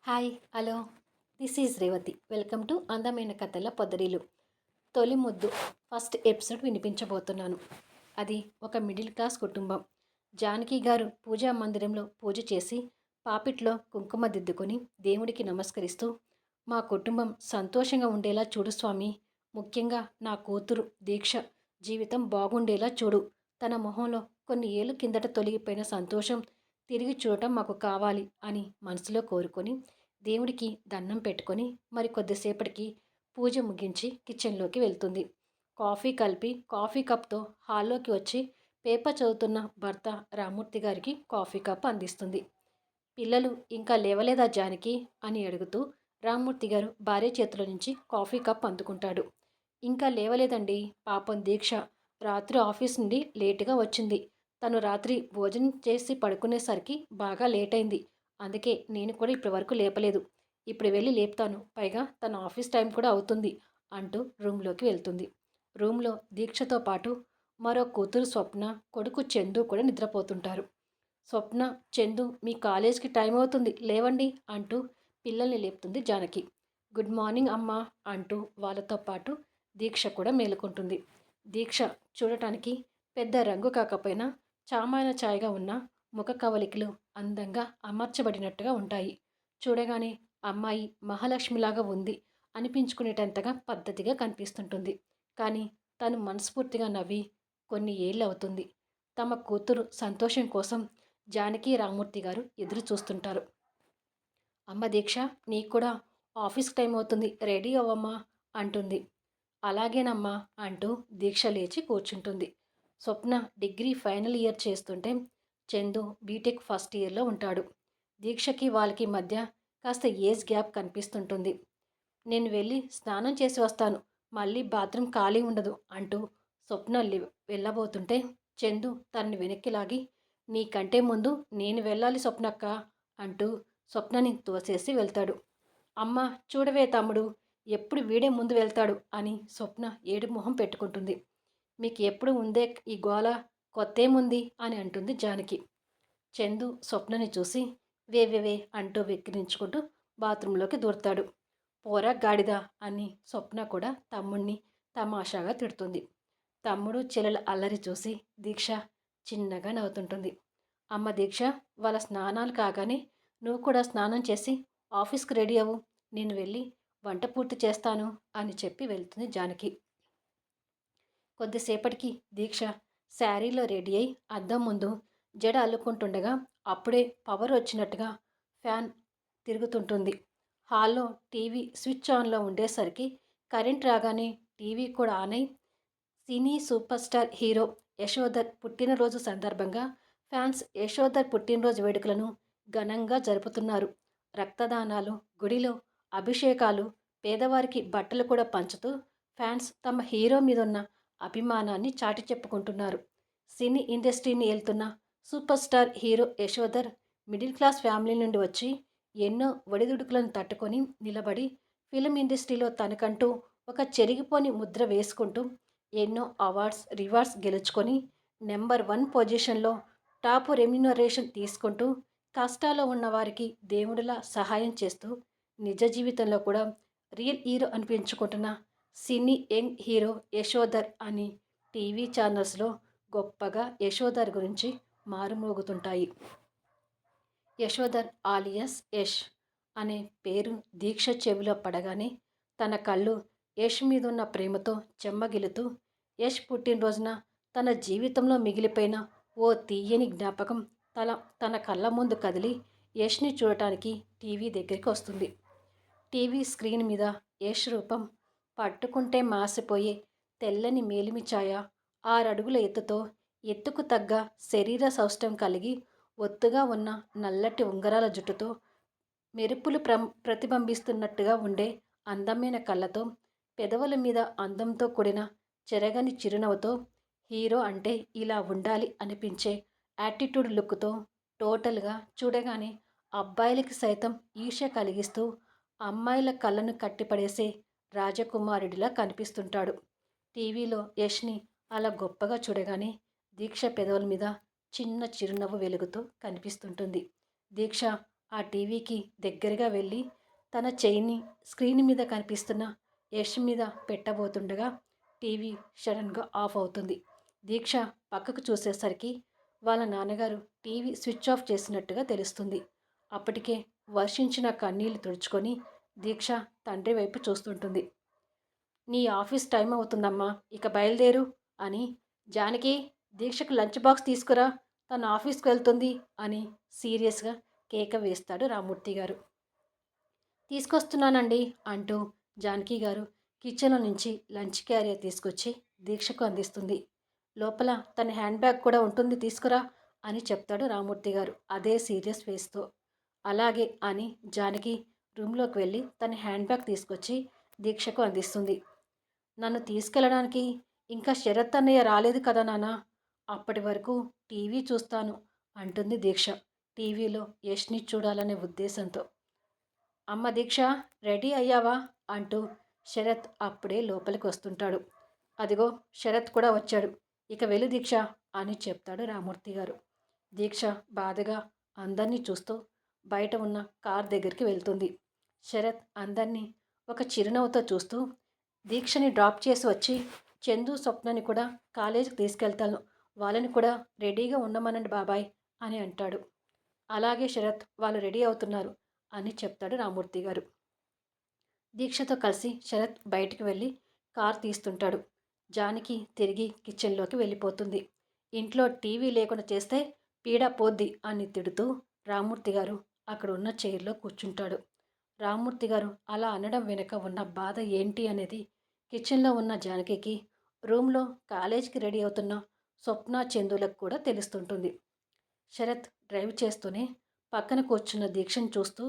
Hi hello this is Revathi welcome to అందమైన కథల పొదరిలు. తొలి ముద్దు ఫస్ట్ ఎపిసోడ్ వినిపించబోతున్నాను. అది ఒక మిడిల్ క్లాస్ కుటుంబం. జానకి గారు పూజా మందిరంలో పూజ చేసి పాపిట్లో కుంకుమ దిద్దుకొని దేవుడికి నమస్కరిస్తూ, మా కుటుంబం సంతోషంగా ఉండేలా చూడు స్వామి, ముఖ్యంగా నా కూతురు దీక్ష జీవితం బాగుండేలా చూడు, తన మొహంలో కొన్ని ఏళ్ళు కిందట తొలగిపోయిన సంతోషం తిరిగి చూడటం మాకు కావాలి అని మనసులో కోరుకొని దేవుడికి దండం పెట్టుకొని మరి కొద్దిసేపటికి పూజ ముగించి కిచెన్లోకి వెళ్తుంది. కాఫీ కలిపి కాఫీ కప్తో హాల్లోకి వచ్చి పేపర్ చదువుతున్న భర్త రామూర్తి గారికి కాఫీ కప్ అందిస్తుంది. పిల్లలు ఇంకా లేవలేదా జానకి అని అడుగుతూ రామూర్తి గారు భార్య చేతిలో నుంచి కాఫీ కప్ అందుకుంటాడు. ఇంకా లేవలేదండి, పాపం దీక్ష రాత్రి ఆఫీస్ నుండి లేటుగా వచ్చింది. తను రాత్రి భోజనం చేసి పడుకునేసరికి బాగా లేట్ అయింది. అందుకే నేను కూడా ఇప్పటి వరకు లేపలేదు. ఇప్పుడు వెళ్ళి లేపుతాను, పైగా తన ఆఫీస్ టైం కూడా అవుతుంది అంటూ రూమ్లోకి వెళ్తుంది. రూమ్లో దీక్షతో పాటు మరో కూతురు స్వప్న, కొడుకు చందు కూడా నిద్రపోతుంటారు. స్వప్న, చందు మీ కాలేజ్కి టైం అవుతుంది లేవండి అంటూ పిల్లల్ని లేపుతుంది జానకి. గుడ్ మార్నింగ్ అమ్మా అంటూ వాళ్ళతో పాటు దీక్ష కూడా మేలుకుంటుంది. దీక్ష చూడటానికి పెద్ద రంగు కాకపోయినా చామాన ఛాయగా ఉన్న ముఖ కవలికలు అందంగా అమర్చబడినట్టుగా ఉంటాయి. చూడగానే అమ్మాయి మహాలక్ష్మిలాగా ఉంది అనిపించుకునేటంతగా పద్ధతిగా కనిపిస్తుంటుంది. కానీ తను మనస్ఫూర్తిగా నవ్వి కొన్ని ఏళ్ళు అవుతుంది. తమ కూతురు సంతోషం కోసం జానకి రామూర్తి గారు ఎదురు చూస్తుంటారు. అమ్మ దీక్ష, నీకు కూడా ఆఫీస్ టైం అవుతుంది, రెడీ అవ్వమ్మా అంటుంది. అలాగేనమ్మా అంటూ దీక్ష లేచి కూర్చుంటుంది. స్వప్న డిగ్రీ ఫైనల్ ఇయర్ చేస్తుంటే చందు బీటెక్ ఫస్ట్ ఇయర్లో ఉంటాడు. దీక్షకి వాళ్ళకి మధ్య కాస్త ఏజ్ గ్యాప్ కనిపిస్తుంటుంది. నేను వెళ్ళి స్నానం చేసి వస్తాను, మళ్ళీ బాత్రూమ్ ఖాళీ ఉండదు అంటూ స్వప్న వెళ్ళబోతుంటే చందు తనని వెనక్కి లాగి, నీకంటే ముందు నేను వెళ్ళాలి స్వప్నక్క అంటూ స్వప్నని తోసేసి వెళ్తాడు. అమ్మ చూడవే తమ్ముడు, ఎప్పుడు వీడే ముందు వెళ్తాడు అని స్వప్న ఏడు మొహం పెట్టుకుంటుంది. మీకు ఎప్పుడు ఉందే ఈ గోల, కొత్తేముంది అని అంటుంది జానకి. చందు స్వప్నని చూసి వేవేవే అంటూ వెక్కిరించుకుంటూ బాత్రూంలోకి దూరతాడు. పోరా గాడిద అని స్వప్న కూడా తమ్ముణ్ణి తమాషాగా తిడుతుంది. తమ్ముడు చెల్లెల అల్లరి చూసి దీక్ష చిన్నగా నవ్వుతుంటుంది. అమ్మ దీక్ష, వాళ్ళ స్నానాలు కాగానే నువ్వు కూడా స్నానం చేసి ఆఫీస్కి రెడీ అవ్వు, నేను వెళ్ళి వంట పూర్తి చేస్తాను అని చెప్పి వెళ్తుంది జానకి. కొద్దిసేపటికి దీక్ష శారీలో రెడీ అయి అద్దం ముందు జడ అల్లుకుంటుండగా అప్పుడే పవర్ వచ్చినట్టుగా ఫ్యాన్ తిరుగుతుంటుంది. హాల్లో టీవీ స్విచ్ ఆన్లో ఉండేసరికి కరెంట్ రాగానే టీవీ కూడా ఆన్ అయి సినీ సూపర్ స్టార్ హీరో యశోధర్ పుట్టినరోజు సందర్భంగా ఫ్యాన్స్ యశోధర్ పుట్టినరోజు వేడుకలను ఘనంగా జరుపుతున్నారు. రక్తదానాలు, గుడిలో అభిషేకాలు, పేదవారికి బట్టలు కూడా పంచుతూ ఫ్యాన్స్ తమ హీరో మీద ఉన్న అభిమానాన్ని చాటి చెప్పుకుంటున్నారు. సినీ ఇండస్ట్రీని వెళ్తున్న super star hero Yashodhar middle class family నుండి వచ్చి ఎన్నో ఒడిదుడుకులను తట్టుకొని నిలబడి ఫిలిం ఇండస్ట్రీలో తనకంటూ ఒక చెరిగిపోని ముద్ర వేసుకుంటూ ఎన్నో అవార్డ్స్ రివార్డ్స్ గెలుచుకొని నెంబర్ 1 పొజిషన్లో టాప్ రెమ్యునరేషన్ తీసుకుంటూ కష్టాల్లో ఉన్న వారికి దేవుడిలా సహాయం చేస్తూ నిజ జీవితంలో కూడా రియల్ హీరో అనిపించుకుంటున్న సినీ యంగ్ హీరో యశోధర్ అని టీవీ ఛానల్స్లో గొప్పగా యశోధర్ గురించి మారుమోగుతుంటాయి. యశోధర్ ఆలియస్ యష్ అనే పేరు దీక్ష చెవిలో పడగానే తన కళ్ళు యష్ మీదున్న ప్రేమతో చెమ్మగిలుతూ యష్ పుట్టినరోజున తన జీవితంలో మిగిలిపోయిన ఓ తీయని జ్ఞాపకం తన కళ్ళ ముందు కదిలి యష్ని చూడటానికి టీవీ దగ్గరికి వస్తుంది. టీవీ స్క్రీన్ మీద యష్ రూపం పట్టుకుంటే మాసిపోయే తెల్లని మేలిమి ఛాయ, 6 అడుగుల ఎత్తుతో ఎత్తుకు తగ్గ శరీర సౌష్టం కలిగి ఒత్తుగా ఉన్న నల్లటి ఉంగరాల జుట్టుతో మెరుపులు ప్రతిబింబిస్తున్నట్టుగా ఉండే అందమైన కళ్ళతో, పెదవుల మీద అందంతో కూడిన చెరగని చిరునవ్వుతో, హీరో అంటే ఇలా ఉండాలి అనిపించే యాటిట్యూడ్ లుక్తో టోటల్గా చూడగానే అబ్బాయిలకి సైతం ఈర్ష్య కలిగిస్తూ అమ్మాయిల కళ్ళను కట్టిపడేసే రాజకుమారుడిలా కనిపిస్తుంటాడు. టీవీలో యష్ని అలా గొప్పగా చూడగానే దీక్ష పెదవుల మీద చిన్న చిరునవ్వు వెలుగుతూ కనిపిస్తుంటుంది. దీక్ష ఆ టీవీకి దగ్గరగా వెళ్ళి తన చెయ్యిని స్క్రీన్ మీద కనిపిస్తున్న యష్ మీద పెట్టబోతుండగా టీవీ సడన్గా ఆఫ్ అవుతుంది. దీక్ష పక్కకు చూసేసరికి వాళ్ళ నాన్నగారు టీవీ స్విచ్ ఆఫ్ చేసినట్టుగా తెలుస్తుంది. అప్పటికే వర్షించిన కన్నీళ్లు తుడుచుకొని దీక్ష తండ్రి వైపు చూస్తుంటుంది. నీ ఆఫీస్ టైం అవుతుందమ్మా, ఇక బయలుదేరు అని జానకి దీక్షకు లంచ్ బాక్స్ తీసుకురా, తన ఆఫీస్కి వెళ్తుంది అని సీరియస్గా కేక వేస్తాడు రామూర్తి గారు. తీసుకొస్తున్నానండి అంటూ జానకి గారు కిచెన్లో నుంచి లంచ్ క్యారియర్ తీసుకొచ్చి దీక్షకు అందిస్తుంది. లోపల తన హ్యాండ్ బ్యాగ్ కూడా ఉంటుంది, తీసుకురా అని చెప్తాడు రామూర్తి గారు అదే సీరియస్ ఫేస్తో. అలాగే అని జానకి రూమ్లోకి వెళ్ళి తన హ్యాండ్ బ్యాగ్ తీసుకొచ్చి దీక్షకు అందిస్తుంది. నన్ను తీసుకెళ్ళడానికి ఇంకా శరత్ అన్నయ్య రాలేదు కదా నాన్న, అప్పటి వరకు టీవీ చూస్తాను అంటుంది దీక్ష టీవీలో యష్ని చూడాలనే ఉద్దేశంతో. అమ్మ దీక్ష, రెడీ అయ్యావా అంటూ శరత్ అప్పుడే లోపలికి వస్తుంటాడు. అదిగో శరత్ కూడా వచ్చాడు, ఇక వెళ్ళు దీక్ష అని చెప్తాడు రామూర్తి గారు. దీక్ష బాధగా అందరినీ చూస్తూ బయట ఉన్న కార్ దగ్గరికి వెళ్తుంది. శరత్ అందరినీ ఒక చిరునవ్వుతో చూస్తూ దీక్షని డ్రాప్ చేసి వచ్చి చందు స్వప్నని కూడా కాలేజీకి తీసుకెళ్తాను, వాళ్ళని కూడా రెడీగా ఉండమనండి బాబాయ్ అని అంటాడు. అలాగే శరత్, వాళ్ళు రెడీ అవుతున్నారు అని చెప్తాడు రామూర్తి గారు. దీక్షతో కలిసి శరత్ బయటికి వెళ్ళి కార్ తీస్తుంటాడు. జానకి తిరిగి కిచెన్లోకి వెళ్ళిపోతుంది. ఇంట్లో టీవీ లేకుండా చేస్తే పీడ పోద్ది అని తిడుతూ రామూర్తి గారు అక్కడ ఉన్న చైర్లో కూర్చుంటాడు. రామూర్తి గారు అలా అనడం వెనుక ఉన్న బాధ ఏంటి అనేది కిచెన్లో ఉన్న జానకికి, రూమ్లో కాలేజీకి రెడీ అవుతున్న స్వప్న చందులకు కూడా తెలుస్తుంటుంది. శరత్ డ్రైవ్ చేస్తూనే పక్కన కూర్చున్న దీక్షను చూస్తూ,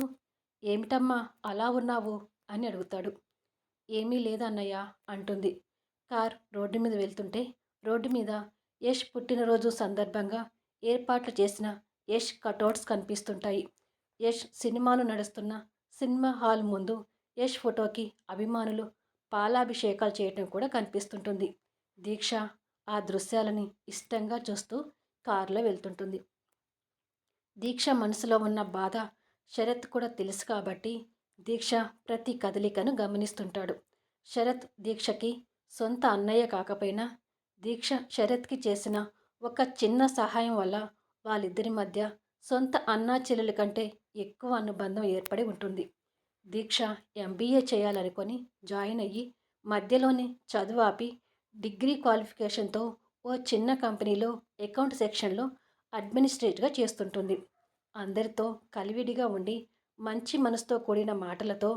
ఏమిటమ్మా అలా ఉన్నావు అని అడుగుతాడు. ఏమీ లేదన్నయ్య అంటుంది. కార్ రోడ్డు మీద వెళ్తుంటే రోడ్డు మీద యష్ పుట్టినరోజు సందర్భంగా ఏర్పాట్లు చేసిన యష్ కటౌట్స్ కనిపిస్తుంటాయి. యష్ సినిమాలు నడుస్తున్న సినిమా హాల్ ముందు యష్ ఫోటోకి అభిమానులు పాలాభిషేకాలు చేయటం కూడా కనిపిస్తుంటుంది. దీక్ష ఆ దృశ్యాలని ఇష్టంగా చూస్తూ కారులో వెళ్తుంటుంది. దీక్ష మనసులో ఉన్న బాధ శరత్ కూడా తెలుసు కాబట్టి దీక్ష ప్రతి కదలికను గమనిస్తుంటాడు. శరత్ దీక్షకి సొంత అన్నయ్య కాకపోయినా దీక్ష శరత్కి చేసిన ఒక చిన్న సహాయం వల్ల వాళ్ళిద్దరి మధ్య సొంత అన్నా చెల్లెల కంటే ఎక్కువ అనుబంధం ఏర్పడి ఉంటుంది. దీక్ష ఎంబీఏ చేయాలనుకొని జాయిన్ అయ్యి మధ్యలోనే చదువు ఆపి డిగ్రీ క్వాలిఫికేషన్తో ఓ చిన్న కంపెనీలో అకౌంట్ సెక్షన్లో అడ్మినిస్ట్రేట్గా చేస్తుంటుంది. అందరితో కలివిడిగా ఉండి మంచి మనసుతో కూడిన మాటలతో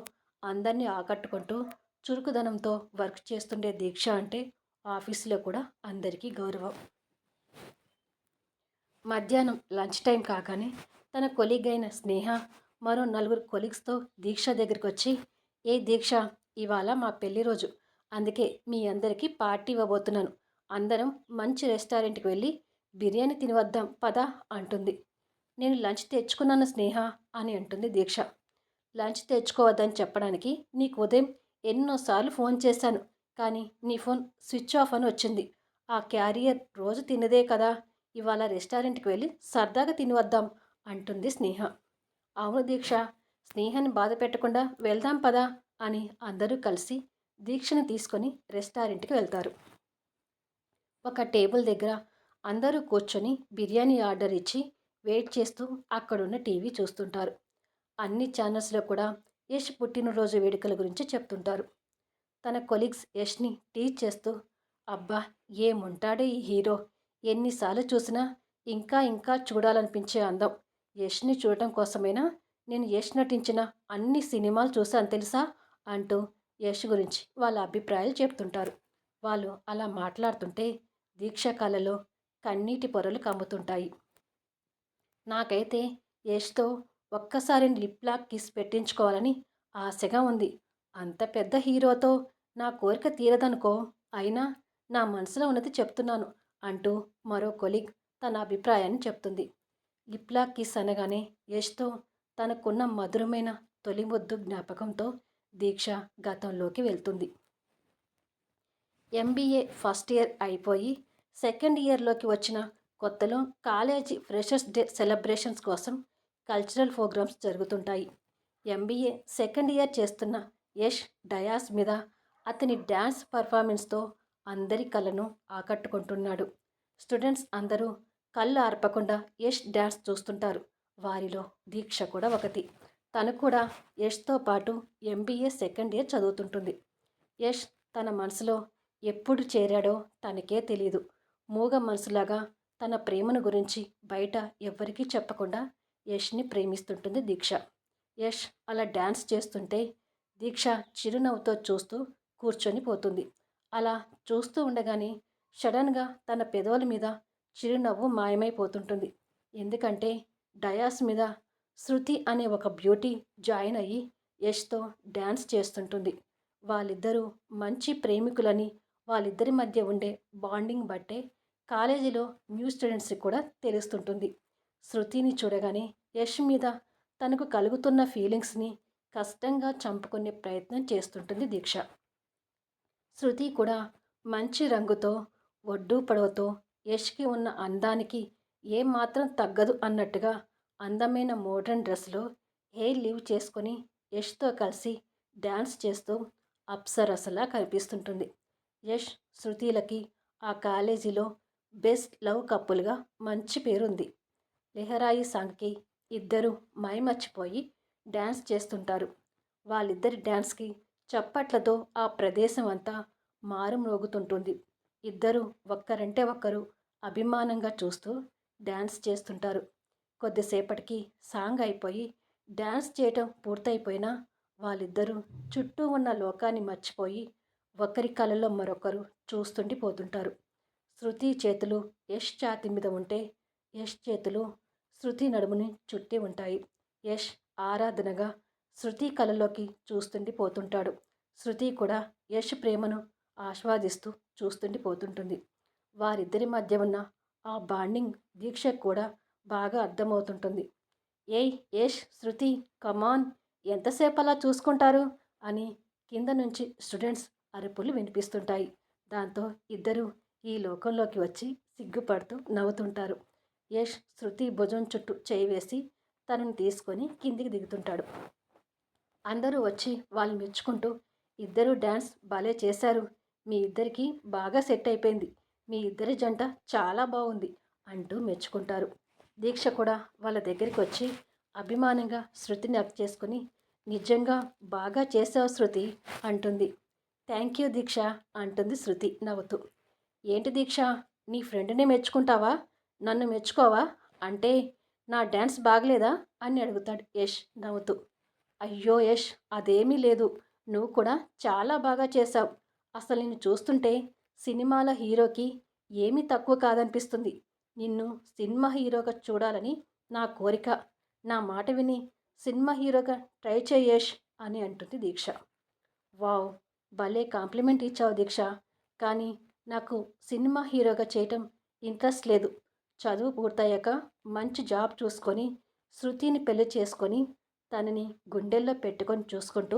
అందరినీ ఆకట్టుకుంటూ చురుకుదనంతో వర్క్ చేస్తుండే దీక్ష అంటే ఆఫీసులో కూడా అందరికీ గౌరవం. మధ్యాహ్నం లంచ్ టైం కాగానే తన కొలీగ్ అయిన స్నేహ మరో నలుగురు కొలీగ్స్తో దీక్ష దగ్గరికి వచ్చి, ఏ దీక్ష, ఇవాళ మా పెళ్లి రోజు, అందుకే మీ అందరికీ పార్టీ ఇవ్వబోతున్నాను, అందరం మంచి రెస్టారెంట్కి వెళ్ళి బిర్యానీ తినివద్దాం పదా అంటుంది. నేను లంచ్ తెచ్చుకున్నాను స్నేహ అని అంటుంది దీక్ష. లంచ్ తెచ్చుకోవద్దని చెప్పడానికి నీకు ఉదయం ఎన్నోసార్లు ఫోన్ చేశాను, కానీ నీ ఫోన్ స్విచ్ ఆఫ్ అని వచ్చింది. ఆ క్యారియర్ రోజు తినదే కదా, ఇవాళ రెస్టారెంట్కి వెళ్ళి సరదాగా తినివద్దాం అంటుంది స్నేహ. అవును దీక్ష, స్నేహని బాధ పెట్టకుండా వెళ్దాం పదా అని అందరూ కలిసి దీక్షని తీసుకొని రెస్టారెంట్కి వెళ్తారు. ఒక టేబుల్ దగ్గర అందరూ కూర్చొని బిర్యానీ ఆర్డర్ ఇచ్చి వెయిట్ చేస్తూ అక్కడున్న టీవీ చూస్తుంటారు. అన్ని ఛానల్స్లో కూడా యష్ పుట్టినరోజు వేడుకల గురించి చెప్తుంటారు. తన కొలీగ్స్ యష్ని టీచ్ చేస్తూ, అబ్బా ఏముంటాడే ఈ హీరో, ఎన్నిసార్లు చూసినా ఇంకా ఇంకా చూడాలనిపించే అందం, యష్ని చూడటం కోసమైనా నేను యష్ నటించిన అన్ని సినిమాలు చూశాను తెలుసా అంటూ యష్ గురించి వాళ్ళ అభిప్రాయాలు చెప్తుంటారు. వాళ్ళు అలా మాట్లాడుతుంటే దీక్ష కళలో కన్నీటి పొరలు కమ్ముతుంటాయి. నాకైతే యష్తో ఒక్కసారి లిప్ లాక్ కిస్ పెట్టించుకోవాలని ఆశగా ఉంది. అంత పెద్ద హీరోతో నా కోరిక తీరదనుకో, అయినా నా మనసులో ఉన్నది చెప్తున్నాను అంటూ మరో కొలీగ్ తన అభిప్రాయాన్ని చెప్తుంది. లిప్ లాక్ కిస్ అనగానే యష్తో తనకున్న మధురమైన తొలి ముద్దు జ్ఞాపకంతో దీక్ష గతంలోకి వెళ్తుంది. ఎంబీఏ ఫస్ట్ ఇయర్ అయిపోయి సెకండ్ ఇయర్లోకి వచ్చిన కొత్తలో కాలేజీ ఫ్రెషర్స్ డే సెలబ్రేషన్స్ కోసం కల్చరల్ ప్రోగ్రామ్స్ జరుగుతుంటాయి. ఎంబీఏ సెకండ్ ఇయర్ చేస్తున్న యష్ డయాస్ మీద అతని డ్యాన్స్ పర్ఫార్మెన్స్తో అందరి కళ్ళను ఆకట్టుకుంటున్నాడు. స్టూడెంట్స్ అందరూ కళ్ళు ఆర్పకుండా యష్ డ్యాన్స్ చూస్తుంటారు. వారిలో దీక్ష కూడా ఒకటి. తను కూడా యష్తో పాటు ఎంబీఏ సెకండ్ ఇయర్ చదువుతుంటుంది. యష్ తన మనసులో ఎప్పుడు చేరాడో తనకే తెలియదు. మూగ మనసులాగా తన ప్రేమను గురించి బయట ఎవ్వరికీ చెప్పకుండా యష్ని ప్రేమిస్తుంటుంది దీక్ష. యష్ అలా డ్యాన్స్ చేస్తుంటే దీక్ష చిరునవ్వుతో చూస్తూ కూర్చొని పోతుంది. అలా చూస్తూ ఉండగానే సడన్గా తన పెదవుల మీద చిరునవ్వు మాయమైపోతుంటుంది. ఎందుకంటే డయాస్ మీద శృతి అనే ఒక బ్యూటీ జాయిన్ అయ్యి యష్తో డ్యాన్స్ చేస్తుంటుంది. వాళ్ళిద్దరూ మంచి ప్రేమికులని వాళ్ళిద్దరి మధ్య ఉండే బాండింగ్ బట్టే కాలేజీలో న్యూ స్టూడెంట్స్కి కూడా తెలుస్తుంటుంది. శృతిని చూడగానే యష్ మీద తనకు కలుగుతున్న ఫీలింగ్స్ని కష్టంగా చంపుకునే ప్రయత్నం చేస్తుంటుంది దీక్ష. శృతి కూడా మంచి రంగుతో ఒడ్డు పొడవుతో యష్కి ఉన్న అందానికి ఏమాత్రం తగ్గదు అన్నట్టుగా అందమైన మోడ్రన్ డ్రెస్లో హెయిర్ లీవ్ చేసుకొని యష్తో కలిసి డ్యాన్స్ చేస్తూ అప్సరసలా కనిపిస్తుంటుంది. యష్ శృతిలకి ఆ కాలేజీలో బెస్ట్ లవ్ కప్పుల్గా మంచి పేరుంది. లెహరాయి సాంగ్కి ఇద్దరు మైమర్చిపోయి డ్యాన్స్ చేస్తుంటారు. వాళ్ళిద్దరి డ్యాన్స్కి చప్పట్లతో ఆ ప్రదేశం అంతా మారుమ్రోగుతుంటుంది. ఇద్దరు ఒక్కరంటే ఒక్కరు అభిమానంగా చూస్తూ డ్యాన్స్ చేస్తుంటారు. కొద్దిసేపటికి సాంగ్ అయిపోయి డ్యాన్స్ చేయటం పూర్తయిపోయినా వాళ్ళిద్దరూ చుట్టూ ఉన్న లోకాన్ని మర్చిపోయి ఒకరి కళ్ళలో మరొకరు చూస్తుండిపోతుంటారు. శృతి చేతులు యష్ ఛాతీ మీద ఉంటే యష్ చేతులు శృతి నడుముని చుట్టి ఉంటాయి. యష్ ఆరాధనగా శృతి కళ్ళలోకి చూస్తుండిపోతుంటాడు. శృతి కూడా యష్ ప్రేమను ఆస్వాదిస్తూ చూస్తుండిపోతుంటుంది. వారిద్దరి మధ్య ఉన్న ఆ బాండింగ్ దీక్షకు కూడా బాగా అర్థమవుతుంటుంది. ఏయ్ యష్, శృతి, కమాన్, ఎంతసేపు అలా చూసుకుంటారు అని కింద నుంచి స్టూడెంట్స్ అరుపులు వినిపిస్తుంటాయి. దాంతో ఇద్దరు ఈ లోకంలోకి వచ్చి సిగ్గుపడుతూ నవ్వుతుంటారు. యష్ శృతి భుజం చుట్టూ చేయి వేసి తనని తీసుకొని కిందికి దిగుతుంటాడు. అందరూ వచ్చి వాళ్ళు మెచ్చుకుంటూ, ఇద్దరు డ్యాన్స్ భలే చేశారు, మీ ఇద్దరికి బాగా సెట్ అయిపోయింది, మీ ఇద్దరి జంట చాలా బాగుంది అంటూ మెచ్చుకుంటారు. దీక్ష కూడా వాళ్ళ దగ్గరికి వచ్చి అభిమానంగా శృతిని అప్ చేసుకుని, నిజంగా బాగా చేసావు శృతి అంటుంది. థ్యాంక్ యూ దీక్ష అంటుంది శృతి నవ్వుతూ. ఏంటి దీక్ష, నీ ఫ్రెండ్ని మెచ్చుకుంటావా, నన్ను మెచ్చుకోవా, అంటే నా డ్యాన్స్ బాగలేదా అని అడుగుతాడు యష్ నవ్వుతూ. అయ్యో యష్, అదేమీ లేదు, నువ్వు కూడా చాలా బాగా చేశావు. అసలు నిన్ను చూస్తుంటే సినిమాల హీరోకి ఏమీ తక్కువ కాదనిపిస్తుంది. నిన్ను సినిమా హీరోగా చూడాలని నా కోరిక. నా మాట విని సినిమా హీరోగా ట్రై చేయి యష్ అని అంటుంది దీక్ష. వావ్, భలే కాంప్లిమెంట్ ఇచ్చావు దీక్ష, కానీ నాకు సినిమా హీరోగా చేయటం ఇంట్రెస్ట్ లేదు. చదువు పూర్తయ్యాక మంచి జాబ్ చూసుకొని శృతిని పెళ్లి చేసుకొని తనని గుండెల్లో పెట్టుకొని చూసుకుంటూ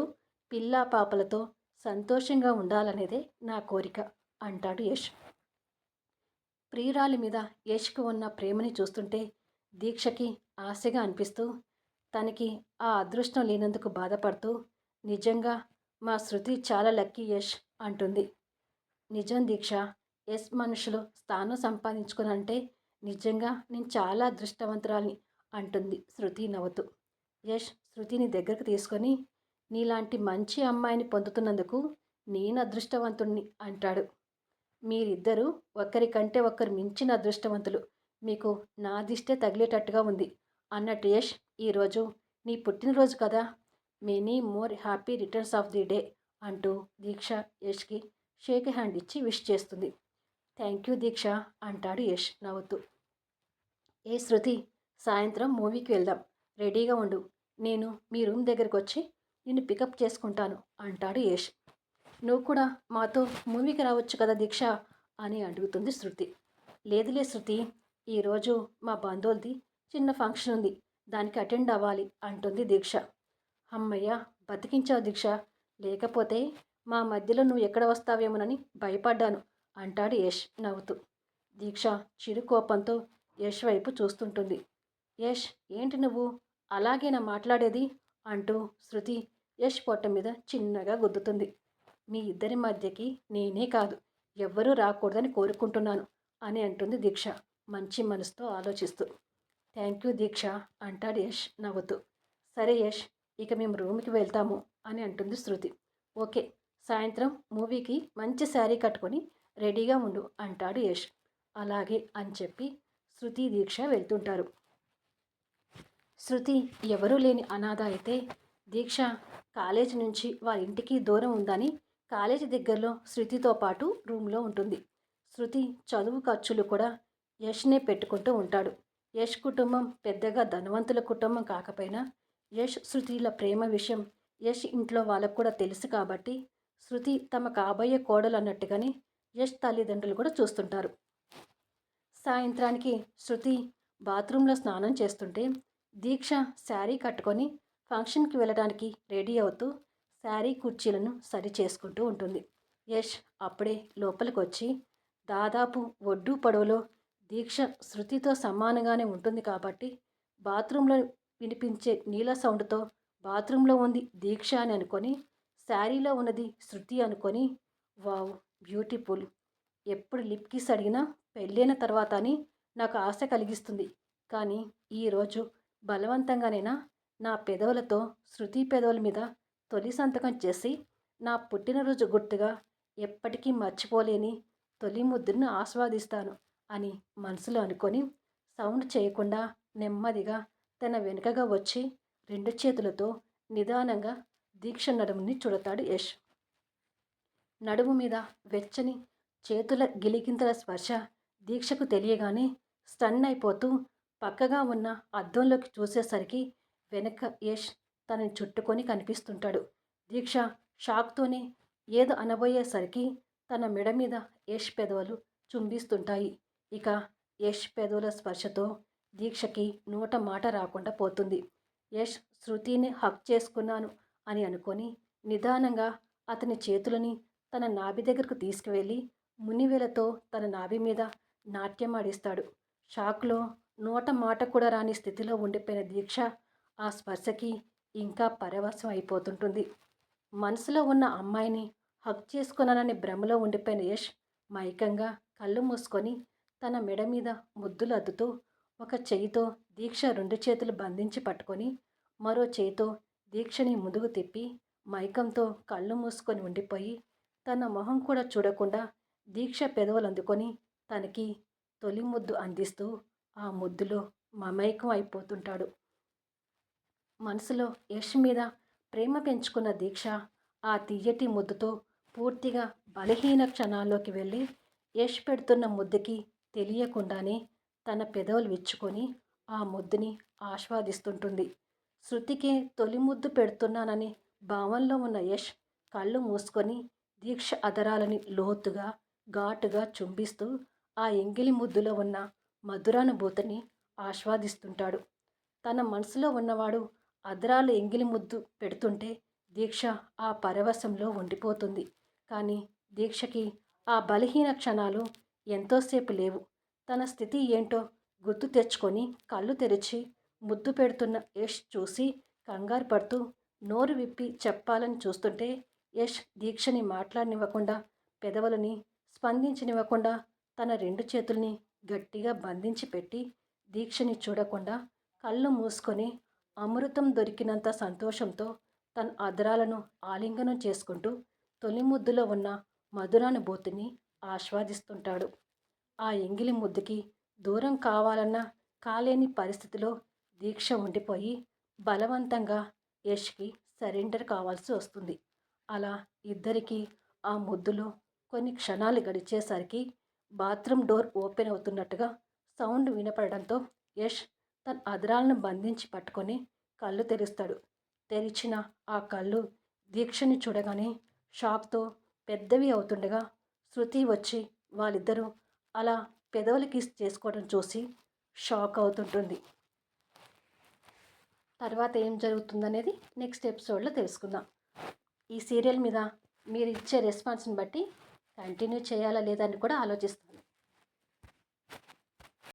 పిల్లా పాపలతో సంతోషంగా ఉండాలనేదే నా కోరిక అంటాడు యష్. ప్రియురాలి మీద యష్కు ఉన్న ప్రేమని చూస్తుంటే దీక్షకి ఆశగా అనిపిస్తూ తనకి ఆ అదృష్టం లేనందుకు బాధపడుతూ, నిజంగా మా శృతి చాలా లక్కీ యష్ అంటుంది. నిజం దీక్ష, యష్ మనుషులు స్థానం సంపాదించుకునంటే నిజంగా నేను చాలా అదృష్టవంతురాల్ని అంటుంది శృతి నవ్వుతూ. యష్ శృతిని దగ్గరకు తీసుకొని, నీలాంటి మంచి అమ్మాయిని పొందుతున్నందుకు నేను అదృష్టవంతుణ్ణి అంటాడు. మీరిద్దరూ ఒకరికంటే ఒకరు మించిన అదృష్టవంతులు, మీకు నా దిష్టే తగిలేటట్టుగా ఉంది అన్నట్టు యష్, ఈరోజు నీ పుట్టినరోజు కదా, many more happy returns of the day అంటూ దీక్ష యష్కి షేక్ హ్యాండ్ ఇచ్చి విష్ చేస్తుంది. థ్యాంక్ యూ దీక్ష అంటాడు యష్ నవ్వుతూ. ఏ శృతి, సాయంత్రం మూవీకి వెళ్దాం, రెడీగా ఉండు, నేను మీ రూమ్ దగ్గరకు వచ్చి నిన్ను పికప్ చేసుకుంటాను అంటాడు యష్. నువ్వు కూడా మాతో మూవీకి రావచ్చు కదా దీక్ష అని అడుగుతుంది శృతి. లేదులే శృతి, ఈరోజు మా బంధువులది చిన్న ఫంక్షన్ ఉంది, దానికి అటెండ్ అవ్వాలి అంటుంది దీక్ష. అమ్మయ్య, బతికించావు దీక్ష, లేకపోతే మా మధ్యలో నువ్వు ఎక్కడ వస్తావేమోనని భయపడ్డాను అంటాడు యష్ నవ్వుతూ. దీక్ష చిరు కోపంతో యష్ వైపు చూస్తుంటుంది. యష్, ఏంటి నువ్వు అలాగేనా మాట్లాడేది అంటూ శృతి యష్ పొట్ట మీద చిన్నగా గుద్దుతుంది. మీ ఇద్దరి మధ్యకి నేనే కాదు ఎవ్వరూ రాకూడదని కోరుకుంటున్నాను అని అంటుంది దీక్ష మంచి మనసుతో ఆలోచిస్తూ. థ్యాంక్ యూ దీక్ష అంటాడు యష్ నవ్వుతూ. సరే యష్, ఇక మేము రూమ్కి వెళ్తాము అని అంటుంది శృతి. ఓకే, సాయంత్రం మూవీకి మంచి శారీ కట్టుకొని రెడీగా ఉండు అంటాడు యష్. అలాగే అని చెప్పి శృతి దీక్ష వెళ్తుంటారు. శృతి ఎవరూ లేని అనాథ అయితే దీక్ష కాలేజీ నుంచి వారి ఇంటికి దూరం ఉందని కాలేజీ దగ్గరలో శృతితో పాటు రూమ్లో ఉంటుంది. శృతి చదువు ఖర్చులు కూడా యష్నే పెట్టుకుంటూ ఉంటాడు. యష్ కుటుంబం పెద్దగా ధనవంతుల కుటుంబం కాకపోయినా యష్ శృతిల ప్రేమ విషయం యష్ ఇంట్లో వాళ్ళకు కూడా తెలుసు కాబట్టి శృతి తమ కాబోయే కోడలు అన్నట్టుగానే యష్ తల్లిదండ్రులు కూడా చూస్తుంటారు. సాయంత్రానికి శృతి బాత్రూంలో స్నానం చేస్తుంటే దీక్ష శారీ కట్టుకొని ఫంక్షన్కి వెళ్ళడానికి రెడీ అవుతూ శారీ కుర్చీలను సరి చేసుకుంటూ ఉంటుంది. యష్ అప్పుడే లోపలికి వచ్చి దాదాపు ఒడ్డు పొడవులో దీక్ష శృతితో సమానంగానే ఉంటుంది కాబట్టి బాత్రూంలో వినిపించే నీళ్ళ సౌండ్తో బాత్రూంలో ఉంది దీక్ష అని అనుకొని శారీలో ఉన్నది శృతి అనుకొని వావ్ బ్యూటిఫుల్, ఎప్పుడు లిప్ కిస్ అడిగినా పెళ్ళైన తర్వాత అని నాకు ఆశ కలిగిస్తుంది. కానీ ఈరోజు బలవంతంగానైనా నా పెదవులతో శృతి పెదవుల మీద తొలి సంతకం చేసి నా పుట్టినరోజు గుర్తుగా ఎప్పటికీ మర్చిపోలేని తొలి ముద్దును ఆస్వాదిస్తాను అని మనసులో అనుకొని సౌండ్ చేయకుండా నెమ్మదిగా తన వెనుకగా వచ్చి రెండు చేతులతో నిదానంగా దీక్ష నడుముని చుడతాడు యష్. నడుము మీద వెచ్చని చేతుల గిలిగింతల స్పర్శ దీక్షకు తెలియగానే స్టన్ అయిపోతూ పక్కగా ఉన్న అద్దంలోకి చూసేసరికి వెనక యష్ తనని చుట్టుకొని కనిపిస్తుంటాడు. దీక్ష షాక్తోనే ఏదో అనబోయేసరికి తన మెడ మీద యష్ పెదవులు చుంబిస్తుంటాయి. ఇక యష్ పెదవుల స్పర్శతో దీక్షకి నోట మాట రాకుండా పోతుంది. యష్ శృతిని హక్ చేసుకున్నాను అని అనుకొని నిదానంగా అతని చేతులని తన నాభి దగ్గరకు తీసుకువెళ్ళి మునివేలతో తన నాభి మీద నాట్యమాడిస్తాడు. షాక్లో నోట మాట కూడా రాని స్థితిలో ఉండిపోయిన దీక్ష ఆ స్పర్శకి ఇంకా పరవశం అయిపోతుంటుంది. మనసులో ఉన్న అమ్మాయిని హక్ చేసుకున్నానని భ్రమలో ఉండిపోయిన యష్ మైకంగా కళ్ళు మూసుకొని తన మెడ మీద ముద్దులు అద్దుతూ ఒక చెయ్యితో దీక్ష రెండు చేతులు బంధించి పట్టుకొని మరో చేయితో దీక్షని ముందుకు తిప్పి మైకంతో కళ్ళు మూసుకొని ఉండిపోయి తన మొహం కూడా చూడకుండా దీక్ష పెదవులు అందుకొని తనకి తొలి ముద్దు అందిస్తూ ఆ ముద్దులో మమైకం అయిపోతుంటాడు. మనసులో యష్ మీద ప్రేమ పెంచుకున్న దీక్ష ఆ తియ్యటి ముద్దుతో పూర్తిగా బలహీన క్షణాల్లోకి వెళ్ళి యష్ పెడుతున్న ముద్దుకి తెలియకుండానే తన పెదవులు విచ్చుకొని ఆ ముద్దుని ఆస్వాదిస్తుంటుంది. శృతికి తొలి ముద్దు పెడుతున్నానని భావంలో ఉన్న యష్ కళ్ళు మూసుకొని దీక్ష అదరాలని లోతుగా ఘాటుగా చుంబిస్తూ ఆ ఎంగిలి ముద్దులో ఉన్న మధురానుభూతిని ఆస్వాదిస్తుంటాడు. తన మనసులో ఉన్నవాడు అదరాలు ఎంగిలి ముద్దు పెడుతుంటే దీక్ష ఆ పరవశంలో ఉండిపోతుంది. కానీ దీక్షకి ఆ బలహీన క్షణాలు ఎంతోసేపు లేవు. తన స్థితి ఏంటో గుర్తు తెచ్చుకొని కళ్ళు తెరిచి ముద్దు పెడుతున్న యష్ చూసి కంగారు పడుతూ నోరు విప్పి చెప్పాలని చూస్తుంటే యష్ దీక్షని మాట్లాడనివ్వకుండా పెదవులని స్పందించనివ్వకుండా తన రెండు చేతుల్ని గట్టిగా బంధించి పెట్టి దీక్షని చూడకుండా కళ్ళు మూసుకొని అమృతం దొరికినంత సంతోషంతో తన అదరాలను ఆలింగనం చేసుకుంటూ తొలి ముద్దులో ఉన్న మధురానుభూతిని ఆస్వాదిస్తుంటాడు. ఆ ఎంగిలి ముద్దుకి దూరం కావాలన్నా కాలేని పరిస్థితిలో దీక్ష ఉండిపోయి బలవంతంగా యష్కి సరెండర్ కావాల్సి వస్తుంది. అలా ఇద్దరికీ ఆ ముద్దులో కొన్ని క్షణాలు గడిచేసరికి బాత్రూమ్ డోర్ ఓపెన్ అవుతున్నట్టుగా సౌండ్ వినపడడంతో యష్ తన అదరాలను బంధించి పట్టుకొని కళ్ళు తెరుస్తాడు. తెరిచిన ఆ కళ్ళు దీక్షని చూడగానే షాక్తో పెద్దవి అవుతుండగా శృతి వచ్చి వాళ్ళిద్దరూ అలా పెదవులు కిస్ చేసుకోవడం చూసి షాక్ అవుతుంటుంది. తర్వాత ఏం జరుగుతుందనేది నెక్స్ట్ ఎపిసోడ్లో తెలుసుకుందాం. ఈ సీరియల్ మీద మీరు ఇచ్చే రెస్పాన్స్ని బట్టి కంటిన్యూ చేయాలా లేదా అని కూడా ఆలోచిస్తున్నాను.